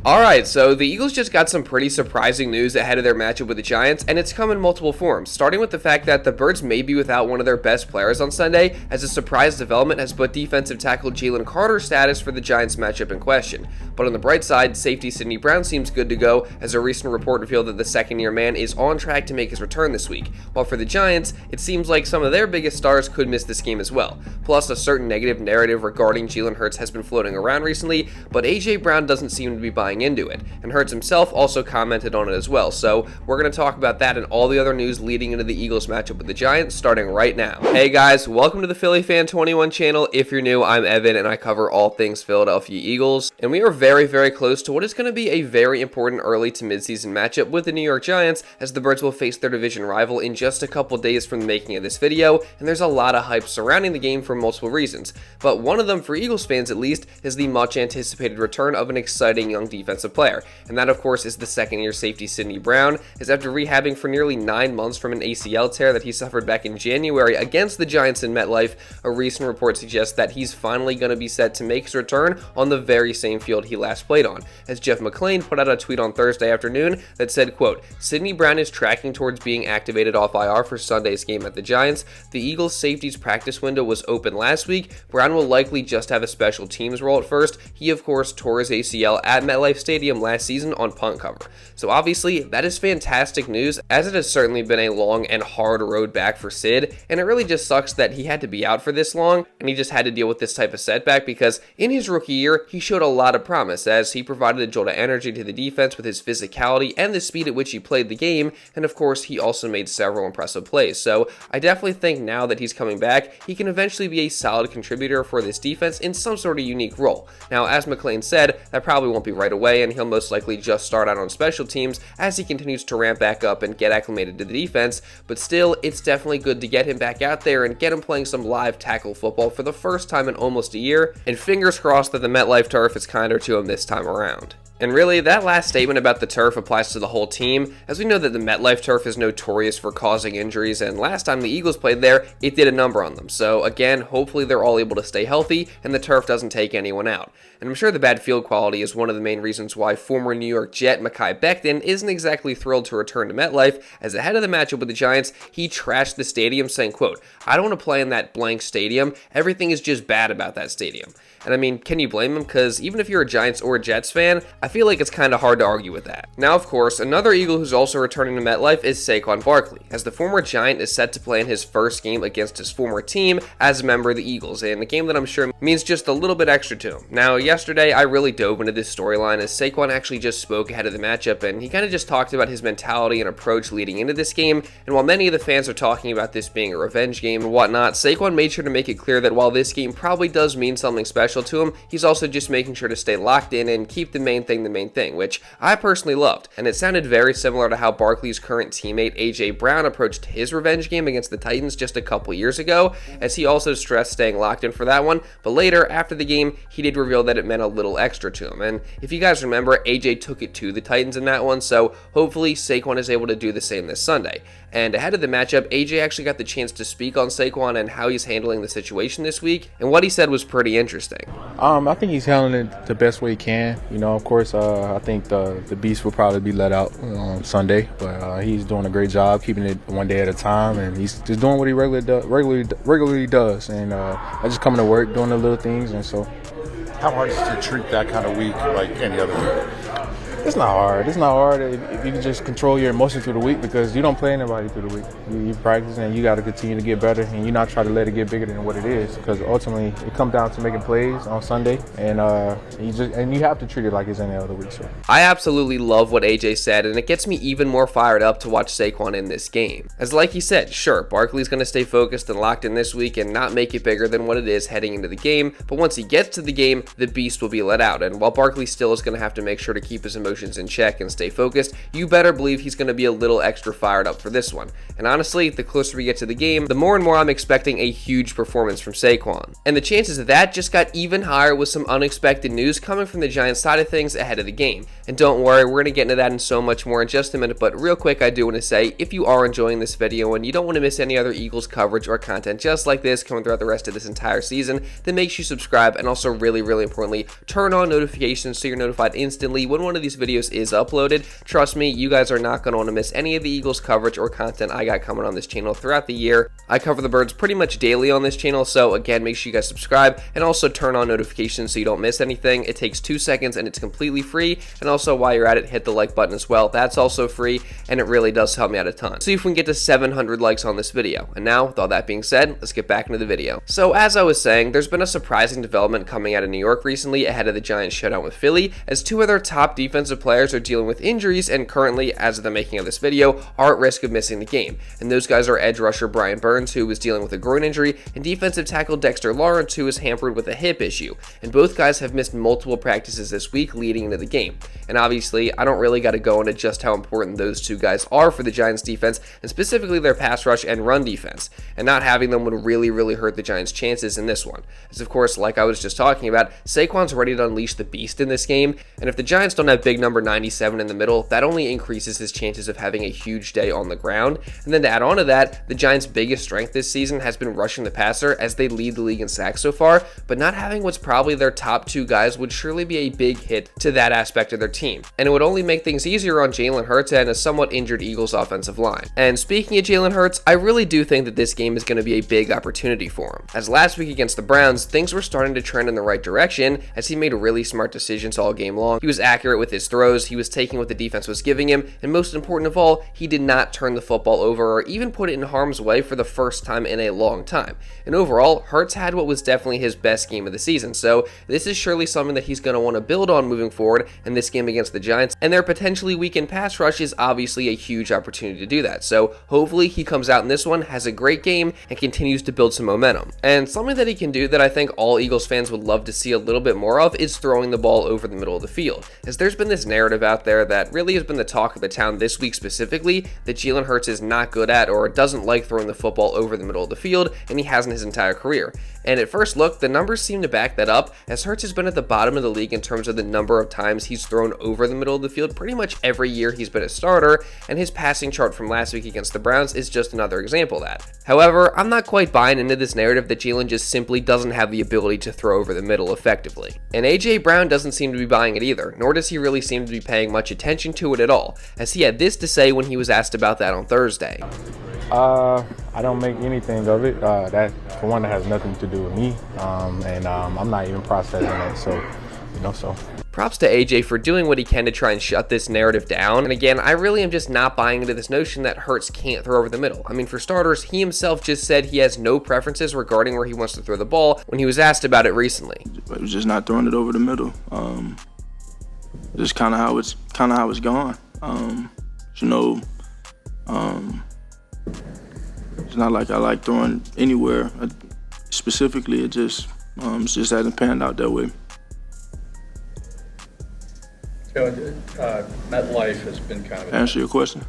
Alright, so the Eagles just got some pretty surprising news ahead of their matchup with the Giants, and it's come in multiple forms, starting with the fact that the Birds may be without one of their best players on Sunday, as a surprise development has put defensive tackle Jalen Carter's status for the Giants matchup in question. But on the bright side, safety Sidney Brown seems good to go, as a recent report revealed that the second-year man is on track to make his return this week, while for the Giants, it seems like some of their biggest stars could miss this game as well. Plus, a certain negative narrative regarding Jalen Hurts has been floating around recently, but A.J. Brown doesn't seem to be buying into it, and Hurts himself also commented on it as well. So we're going to talk about that and all the other news leading into the Eagles matchup with the Giants starting right now. Hey guys, welcome to the Philly Fan 21 channel. If you're new, I'm Evan and I cover all things Philadelphia Eagles, and we are very close to what is going to be a very important early to midseason matchup with the New York Giants, as the Birds will face their division rival in just a couple days from the making of this video, and there's a lot of hype surrounding the game for multiple reasons, but one of them for Eagles fans at least is the much anticipated return of an exciting young defensive player. And that, of course, is the second-year safety Sidney Brown, as after rehabbing for nearly 9 months from an ACL tear that he suffered back in January against the Giants in MetLife, a recent report suggests that he's finally going to be set to make his return on the very same field he last played on, as Jeff McLean put out a tweet on Thursday afternoon that said, quote, "Sidney Brown is tracking towards being activated off IR for Sunday's game at the Giants. The Eagles safety's practice window was open last week. Brown will likely just have a special teams role at first. He, of course, tore his ACL at MetLife Stadium last season on punt cover." So obviously that is fantastic news, as it has certainly been a long and hard road back for Sid, and it really just sucks that he had to be out for this long and he just had to deal with this type of setback, because in his rookie year he showed a lot of promise as he provided a jolt of energy to the defense with his physicality and the speed at which he played the game, and of course he also made several impressive plays. So I definitely think now that he's coming back, he can eventually be a solid contributor for this defense in some sort of unique role. Now, as McLean said, that probably won't be right away, and he'll most likely just start out on special teams as he continues to ramp back up and get acclimated to the defense, but still, it's definitely good to get him back out there and get him playing some live tackle football for the first time in almost a year, and fingers crossed that the MetLife turf is kinder to him this time around. And really, that last statement about the turf applies to the whole team, as we know that the MetLife turf is notorious for causing injuries, and last time the Eagles played there, it did a number on them. So again, hopefully they're all able to stay healthy and the turf doesn't take anyone out. And I'm sure the bad field quality is one of the main reasons why former New York Jet Mekhi Becton isn't exactly thrilled to return to MetLife, as ahead of the matchup with the Giants, he trashed the stadium saying, quote, "I don't want to play in that blank stadium. Everything is just bad about that stadium." And I mean, can you blame him? Because even if you're a Giants or a Jets fan, I feel like it's kind of hard to argue with that. Now, of course, another Eagle who's also returning to MetLife is Saquon Barkley, as the former Giant is set to play in his first game against his former team as a member of the Eagles, and a game that I'm sure means just a little bit extra to him. Now, yesterday, I really dove into this storyline as Saquon actually just spoke ahead of the matchup, and he kind of just talked about his mentality and approach leading into this game, and while many of the fans are talking about this being a revenge game and whatnot, Saquon made sure to make it clear that while this game probably does mean something special to him, he's also just making sure to stay locked in and keep the main thing, which I personally loved, and it sounded very similar to how Barkley's current teammate A.J. Brown approached his revenge game against the Titans just a couple years ago, as he also stressed staying locked in for that one, but later, after the game, he did reveal that it meant a little extra to him, and if you guys remember, A.J. took it to the Titans in that one, so hopefully Saquon is able to do the same this Sunday. And ahead of the matchup, A.J. actually got the chance to speak on Saquon and how he's handling the situation this week, and what he said was pretty interesting. I think he's handling it the best way he can. You know, of course, I think the beast will probably be let out on Sunday, but he's doing a great job keeping it one day at a time, and he's just doing what he regularly does, and I just coming to work, doing the little things, and so. How hard is it to treat that kind of week like any other week? It's not hard. It's not hard if you can just control your emotions through the week, because you don't play anybody through the week. You practice and you got to continue to get better, and you're not trying to let it get bigger than what it is, because ultimately it comes down to making plays on Sunday, and you have to treat it like it's any other week. So I absolutely love what AJ said, and it gets me even more fired up to watch Saquon in this game. As like he said, sure, Barkley's going to stay focused and locked in this week and not make it bigger than what it is heading into the game, but once he gets to the game, the beast will be let out, and while Barkley still is going to have to make sure to keep his emotions emotions in check and stay focused, you better believe he's going to be a little extra fired up for this one. And honestly, the closer we get to the game, the more and more I'm expecting a huge performance from Saquon. And the chances of that just got even higher with some unexpected news coming from the Giants side of things ahead of the game. And don't worry, we're going to get into that and so much more in just a minute, but real quick, I do want to say, if you are enjoying this video and you don't want to miss any other Eagles coverage or content just like this coming throughout the rest of this entire season, then make sure you subscribe, and also really importantly, turn on notifications so you're notified instantly when one of these videos is uploaded. Trust me, you guys are not going to want to miss any of the Eagles coverage or content I got coming on this channel throughout the year. I cover the Birds pretty much daily on this channel, so again, make sure you guys subscribe and also turn on notifications so you don't miss anything. It takes 2 seconds and it's completely free, and also while you're at it, hit the like button as well. That's also free, and it really does help me out a ton. See if we can get to 700 likes on this video. And now, with all that being said, let's get back into the video. So as I was saying, there's been a surprising development coming out of New York recently ahead of the Giants showdown with Philly, as 2 of their top defensive players are dealing with injuries and currently, as of the making of this video, are at risk of missing the game. And those guys are edge rusher Brian Burns, who was dealing with a groin injury, and defensive tackle Dexter Lawrence, who is hampered with a hip issue. And both guys have missed multiple practices this week leading into the game. And obviously, I don't really got to go into just how important those 2 guys are for the Giants defense, and specifically their pass rush and run defense. And not having them would really hurt the Giants' chances in this one. As of course, like I was just talking about, Saquon's ready to unleash the beast in this game, and if the Giants don't have big number 97 in the middle, that only increases his chances of having a huge day on the ground. And then to add on to that, the Giants' biggest strength this season has been rushing the passer, as they lead the league in sacks so far, but not having what's probably their top 2 guys would surely be a big hit to that aspect of their team. And it would only make things easier on Jalen Hurts and a somewhat injured Eagles offensive line. And speaking of Jalen Hurts, I really do think that this game is going to be a big opportunity for him, as last week against the Browns, things were starting to trend in the right direction as he made really smart decisions all game long. He was accurate with his throws, he was taking what the defense was giving him, and most important of all, he did not turn the football over or even put it in harm's way for the first time in a long time. And overall, Hurts had what was definitely his best game of the season, so this is surely something that he's going to want to build on moving forward in this game against the Giants, and their potentially weakened pass rush is obviously a huge opportunity to do that. So hopefully he comes out in this one, has a great game, and continues to build some momentum. And something that he can do that I think all Eagles fans would love to see a little bit more of is throwing the ball over the middle of the field, as there's been this narrative out there that really has been the talk of the town this week specifically, that Jalen Hurts is not good at or doesn't like throwing the football over the middle of the field, and he hasn't his entire career. And at first look, the numbers seem to back that up, as Hurts has been at the bottom of the league in terms of the number of times he's thrown over the middle of the field pretty much every year he's been a starter, and his passing chart from last week against the Browns is just another example of that. However, I'm not quite buying into this narrative that Jalen just simply doesn't have the ability to throw over the middle effectively. And A.J. Brown doesn't seem to be buying it either, nor does he really seem to be paying much attention to it at all, as he had this to say when he was asked about that on Thursday. I don't make anything of it. That, for one, that has nothing to do with me, and I'm not even processing it, so. Props to AJ for doing what he can to try and shut this narrative down. And again, I really am just not buying into this notion that Hurts can't throw over the middle. I mean, for starters, he himself just said he has no preferences regarding where he wants to throw the ball when he was asked about it recently. It was just not throwing it over the middle. Just kind of how it's gone. It's not like I like throwing anywhere. Specifically, it just hasn't panned out that way. MetLife has been kind of... Answer your question?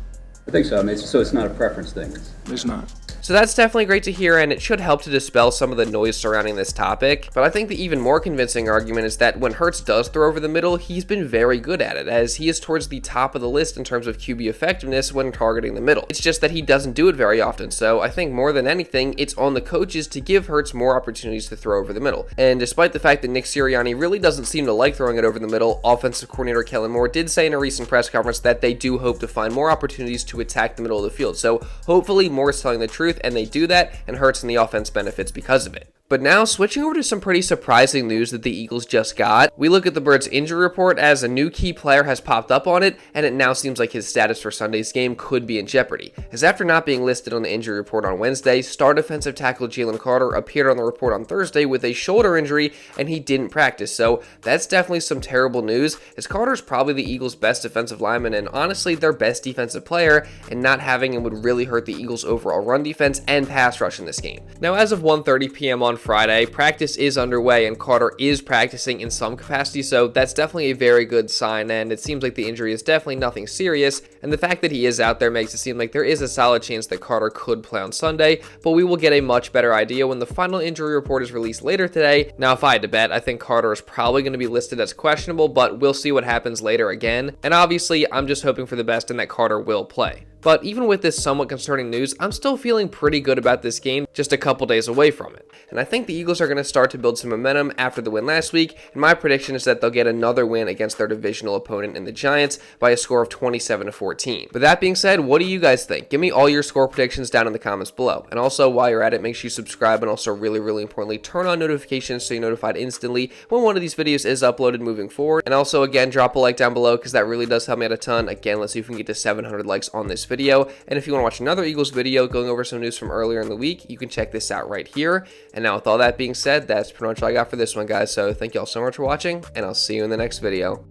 I think so. I mean, so it's not a preference thing. It's not. So that's definitely great to hear, and it should help to dispel some of the noise surrounding this topic. But I think the even more convincing argument is that when Hurts does throw over the middle, he's been very good at it, as he is towards the top of the list in terms of QB effectiveness when targeting the middle. It's just that he doesn't do it very often, so I think more than anything, it's on the coaches to give Hurts more opportunities to throw over the middle. And despite the fact that Nick Sirianni really doesn't seem to like throwing it over the middle, offensive coordinator Kellen Moore did say in a recent press conference that they do hope to find more opportunities to attack the middle of the field. So hopefully Moore's telling the truth, and they do that, and Hurts and the offense benefits because of it. But now, switching over to some pretty surprising news that the Eagles just got, we look at the Birds' injury report as a new key player has popped up on it, and it now seems like his status for Sunday's game could be in jeopardy. As after not being listed on the injury report on Wednesday, star defensive tackle Jalen Carter appeared on the report on Thursday with a shoulder injury, and he didn't practice. So that's definitely some terrible news, as Carter's probably the Eagles' best defensive lineman and honestly their best defensive player, and not having him would really hurt the Eagles' overall run defense and pass rush in this game. Now, as of 1:30 p.m. on on Friday. Practice is underway and Carter is practicing in some capacity, so that's definitely a very good sign, and it seems like the injury is definitely nothing serious, and the fact that he is out there makes it seem like there is a solid chance that Carter could play on Sunday, but we will get a much better idea when the final injury report is released later today. Now, if I had to bet, I think Carter is probably going to be listed as questionable, but we'll see what happens later again, and obviously, I'm just hoping for the best and that Carter will play. But even with this somewhat concerning news, I'm still feeling pretty good about this game just a couple days away from it. And I think the Eagles are going to start to build some momentum after the win last week, and my prediction is that they'll get another win against their divisional opponent in the Giants by a score of 27-14. But that being said, what do you guys think? Give me all your score predictions down in the comments below. And also, while you're at it, make sure you subscribe and also really importantly, turn on notifications so you're notified instantly when one of these videos is uploaded moving forward. And also, again, drop a like down below because that really does help me out a ton. Again, let's see if we can get to 700 likes on this video. And if you want to watch another Eagles video going over some news from earlier in the week, you can check this out right here. And now with all that being said, that's pretty much all I got for this one, guys. So thank you all so much for watching, and I'll see you in the next video.